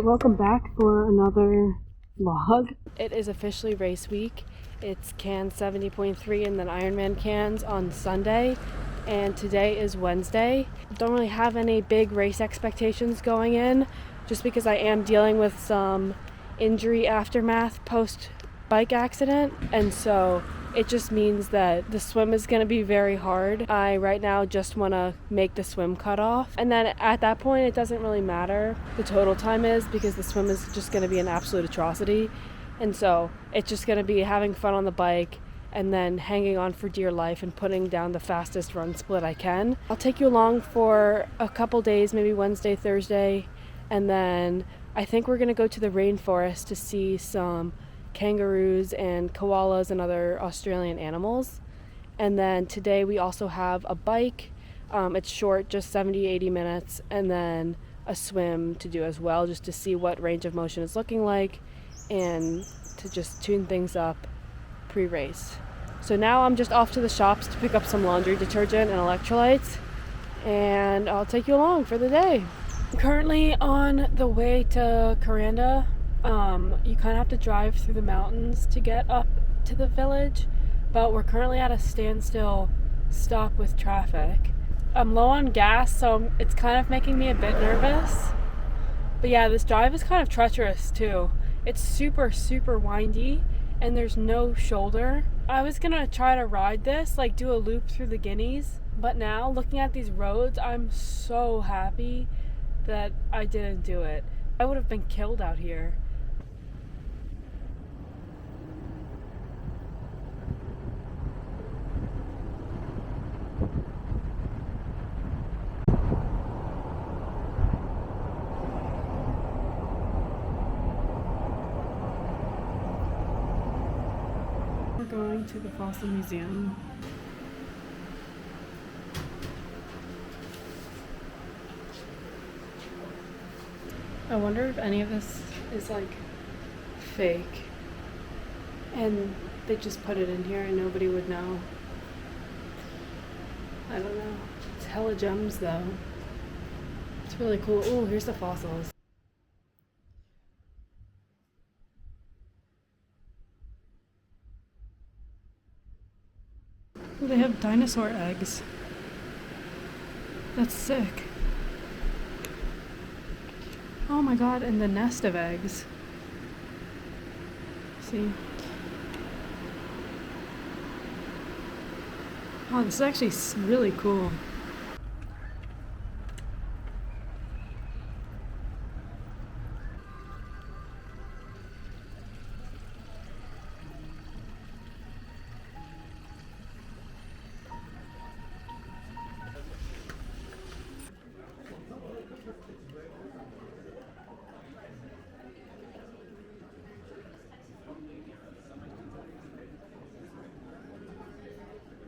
welcome back for another vlog. It is officially race week. It's Cairns 70.3 and then Ironman Cairns on Sunday, and today is Wednesday. Don't really have any big race expectations going in, just because I am dealing with some injury aftermath post bike accident, and so it just means that the swim is going to be very hard. I right now just want to make the swim cutoff, and then at that point it doesn't really matter the total time is, because the swim is just going to be an absolute atrocity. And so it's just going to be having fun on the bike and then hanging on for dear life and putting down the fastest run split I can. I'll take you along for a couple days, maybe Wednesday, Thursday, and then I think we're going to go to the rainforest to see some kangaroos and koalas and other Australian animals. And then today we also have a bike. It's short, just 70-80 minutes, and then a swim to do as well, just to see what range of motion is looking like and to just tune things up pre-race. So now I'm just off to the shops to pick up some laundry detergent and electrolytes, and I'll take you along for the day. I'm currently on the way to Coranda. You kind of have to drive through the mountains to get up to the village, but we're currently at a standstill stop with traffic. I'm low on gas, so it's kind of making me a bit nervous. But yeah, this drive is kind of treacherous too. It's super, super windy, and there's no shoulder. I was gonna try to ride this, like do a loop through the Guineas, but now looking at these roads, I'm so happy that I didn't do it. I would have been killed out here. We're going to the Fossil Museum. I wonder if any of this is like fake and they just put it in here and nobody would know. I don't know. It's hella gems though. It's really cool. Oh, here's the fossils. Oh, they have dinosaur eggs. That's sick. Oh my god, and the nest of eggs. See? Oh, this is actually really cool.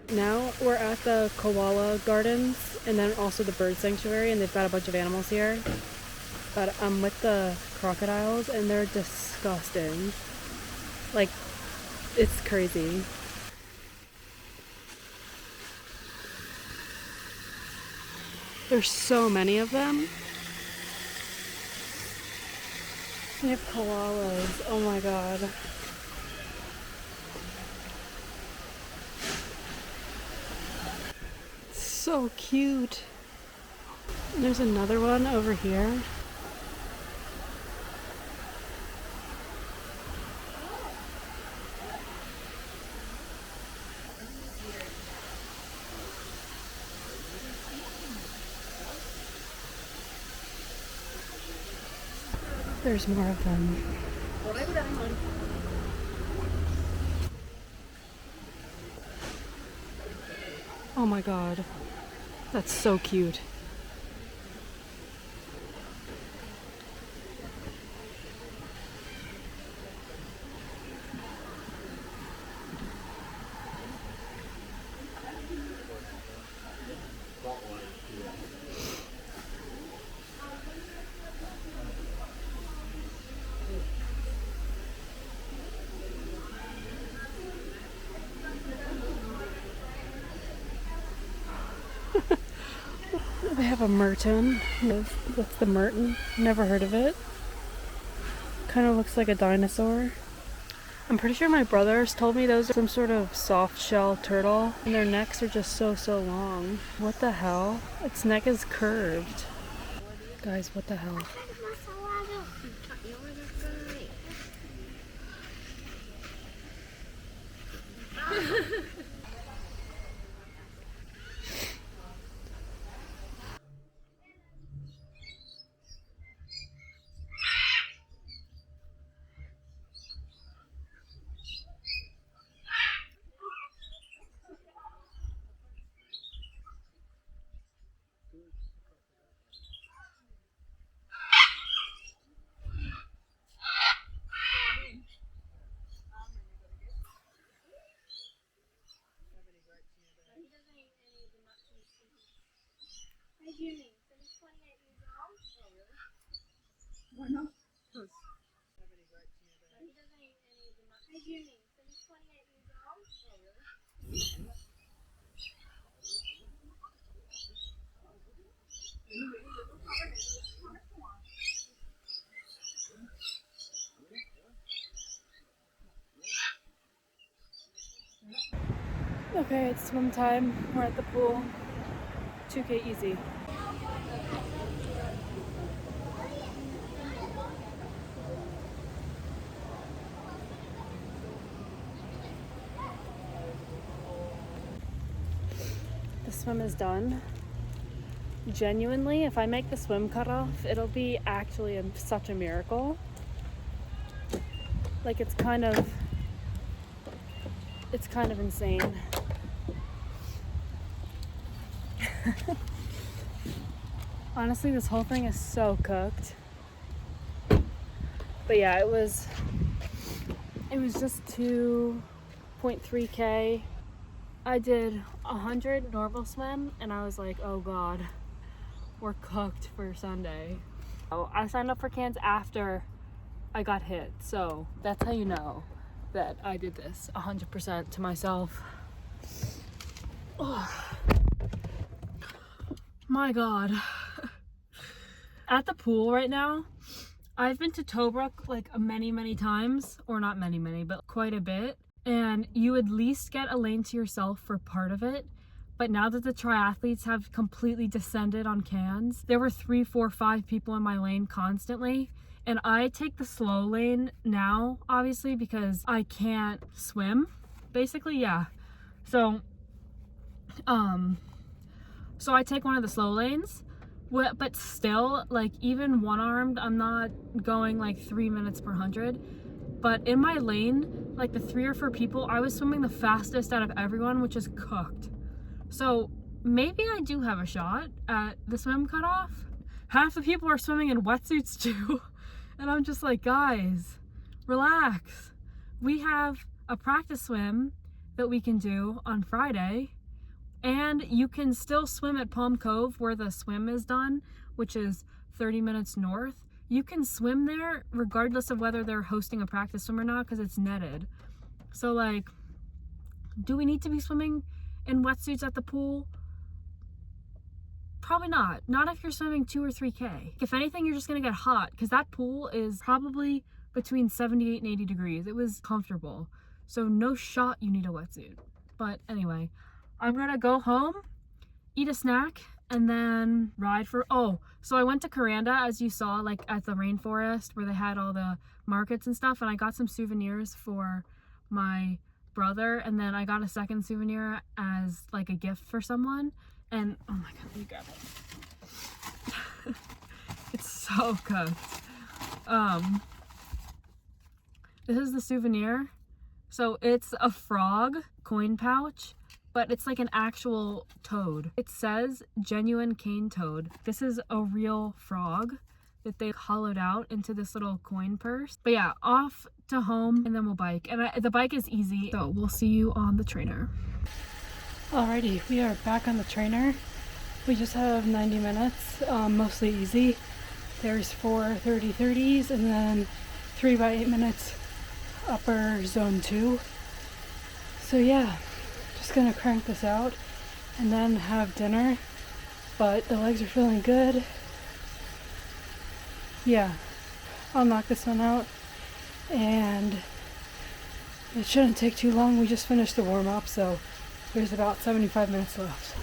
Now we're at the koala gardens and then also the bird sanctuary, and they've got a bunch of animals here. But I'm with the crocodiles and they're disgusting. Like, it's crazy. There's so many of them. They have koalas. Oh my god. So cute. There's another one over here. There's more of them. Oh my god. That's so cute. They have a merton. What's the merton? Never heard of it. kind of looks like a dinosaur. I'm pretty sure my brothers told me those are some sort of soft shell turtle, and their necks are just so long. What the hell? Its neck is curved. Guys, what the hell? Okay, it's swim time. We're at the pool. 2K easy. The swim is done. Genuinely, if I make the swim cutoff, it'll be actually such a miracle. Like, it's kind of insane. Honestly, this whole thing is so cooked. But yeah, it was just 2.3K. I did 100 normal swim, and I was like, oh god, we're cooked for Sunday. Oh, I signed up for Cairns after I got hit, so that's how you know that I did this 100% to myself. Oh my god. At the pool right now, I've been to Tobruk like many times, or not many, but quite a bit, and you at least get a lane to yourself for part of it. But now that the triathletes have completely descended on Cairns, there were 3, 4, 5 people in my lane constantly, and I take the slow lane now, obviously, because I can't swim, basically. Yeah, so I take one of the slow lanes. But still, like, even one-armed, I'm not going like 3 minutes per 100. But in my lane, like the 3 or 4 people, I was swimming the fastest out of everyone, which is cooked. So maybe I do have a shot at the swim cutoff. Half the people are swimming in wetsuits too. And I'm just like, guys, relax. We have a practice swim that we can do on Friday. And you can still swim at Palm Cove where the swim is done, which is 30 minutes north. You can swim there regardless of whether they're hosting a practice swim or not, because it's netted. So like, do we need to be swimming in wetsuits at the pool? Probably not. Not if you're swimming 2 or 3K. If anything, you're just gonna get hot, because that pool is probably between 78 and 80 degrees. It was comfortable. So no shot you need a wetsuit. But anyway, I'm gonna go home, eat a snack, and then ride for, so I went to Coranda, as you saw, like at the rainforest where they had all the markets and stuff, and I got some souvenirs for my brother, and then I got a second souvenir as like a gift for someone, and oh my god, let me grab it. It's so cooked. This is the souvenir. So it's a frog coin pouch, but it's like an actual toad. It says genuine cane toad. This is a real frog that they hollowed out into this little coin purse. But yeah, off to home, and then we'll bike. And the bike is easy, so we'll see you on the trainer. Alrighty, we are back on the trainer. We just have 90 minutes, mostly easy. There's 4 30-30s and then 3 by 8 minutes upper zone 2. So yeah, just gonna crank this out and then have dinner, but the legs are feeling good. Yeah, I'll knock this one out and it shouldn't take too long. We just finished the warm-up, so there's about 75 minutes left.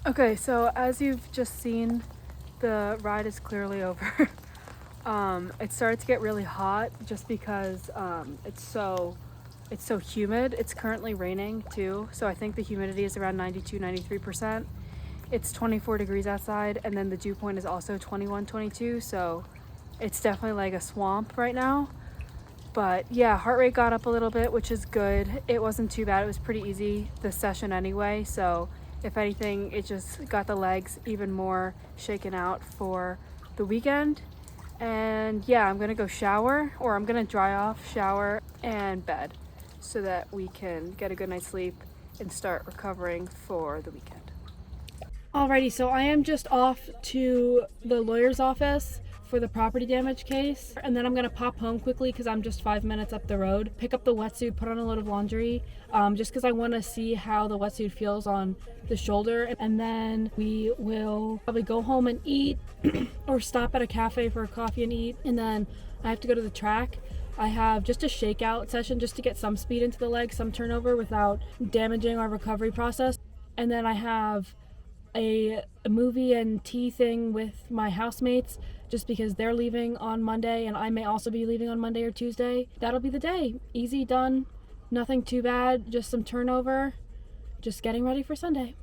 Okay, so as you've just seen, the ride is clearly over. It started to get really hot just because it's so humid. It's currently raining too, so I think the humidity is around 92-93%. It's 24 degrees outside, and then the dew point is also 21-22, so it's definitely like a swamp right now. But yeah, heart rate got up a little bit, which is good. It wasn't too bad. It was pretty easy this session anyway, so if anything, it just got the legs even more shaken out for the weekend. And yeah, I'm gonna go shower, or I'm gonna dry off, shower, and bed so that we can get a good night's sleep and start recovering for the weekend. Alrighty, so I am just off to the lawyer's office for the property damage case, and then I'm gonna pop home quickly because I'm just 5 minutes up the road, pick up the wetsuit, put on a load of laundry, just because I want to see how the wetsuit feels on the shoulder, and then we will probably go home and eat or stop at a cafe for a coffee and eat, and then I have to go to the track. I have just a shakeout session just to get some speed into the leg, some turnover without damaging our recovery process, and then I have a movie and tea thing with my housemates just because they're leaving on Monday and I may also be leaving on Monday or Tuesday. That'll be the day. Easy, done, nothing too bad, just some turnover, just getting ready for Sunday.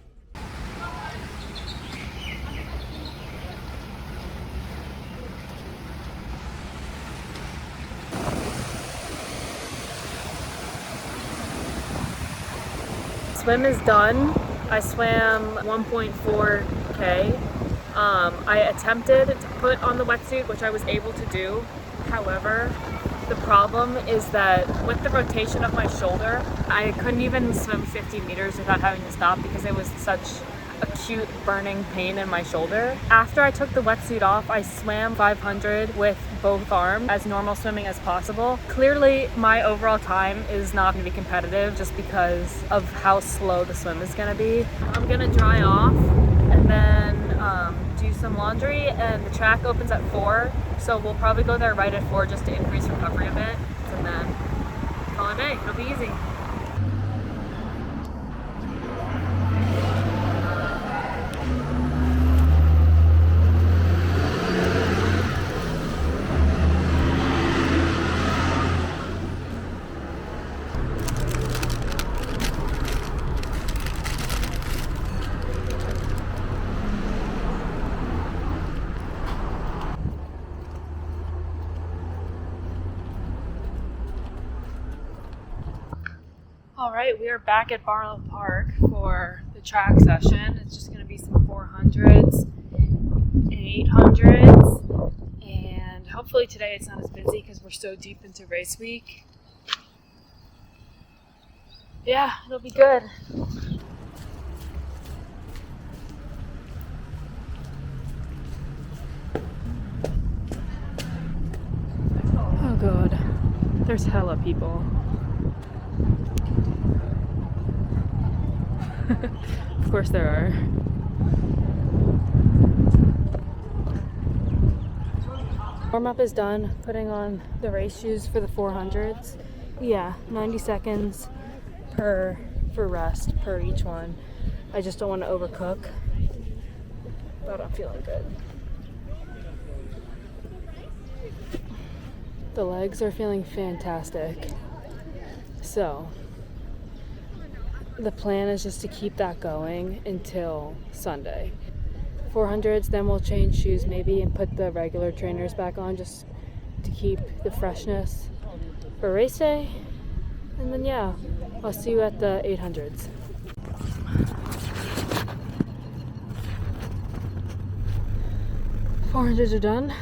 Swim is done. I swam 1.4K. I attempted to put on the wetsuit, which I was able to do. However, the problem is that with the rotation of my shoulder, I couldn't even swim 50 meters without having to stop because it was such acute burning pain in my shoulder. After I took the wetsuit off, I swam 500 with both arms, as normal swimming as possible. Clearly, my overall time is not going to be competitive just because of how slow the swim is going to be. I'm going to dry off and then do some laundry, and the track opens at 4, so we'll probably go there right at 4 just to increase recovery a bit, and then call it a day. It'll be easy. Alright, we are back at Barlow Park for the track session. It's just going to be some 400s and 800s, and hopefully today it's not as busy because we're so deep into race week. Yeah, it'll be good. Oh god, there's hella people. Of course there are. Warm-up is done. Putting on the race shoes for the 400s. Yeah, 90 seconds for rest per each one. I just don't want to overcook, but I'm feeling good. The legs are feeling fantastic. So the plan is just to keep that going until Sunday. 400s, then we'll change shoes maybe and put the regular trainers back on just to keep the freshness for race day. And then yeah, I'll see you at the 800s. $400s are done.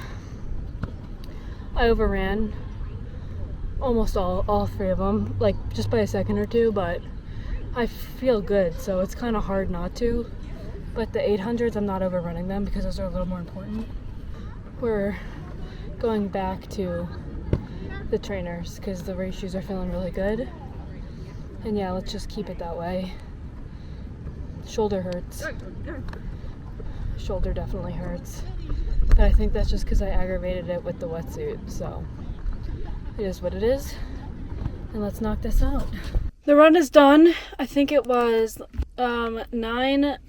I overran almost all three of them, like just by a second or two, but I feel good, so it's kind of hard not to. But the 800s, I'm not overrunning them because those are a little more important. We're going back to the trainers because the race shoes are feeling really good. And yeah, let's just keep it that way. Shoulder hurts. Shoulder definitely hurts. But I think that's just because I aggravated it with the wetsuit, so it is what it is. And let's knock this out. The run is done. I think it was 9K,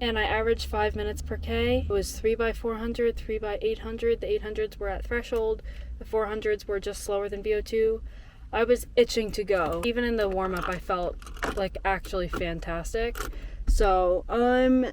and I averaged 5 minutes per K. It was 3x400, 3x800. The 800s were at threshold. The 400s were just slower than VO2. I was itching to go. Even in the warm-up, I felt like actually fantastic. So I'm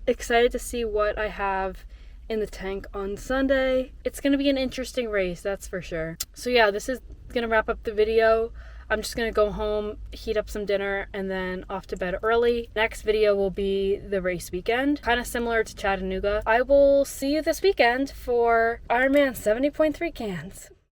excited to see what I have in the tank on Sunday. It's going to be an interesting race, that's for sure. So yeah, this is going to wrap up the video. I'm just going to go home, heat up some dinner, and then off to bed early. Next video will be the race weekend, kind of similar to Chattanooga. I will see you this weekend for Ironman 70.3 Cairns.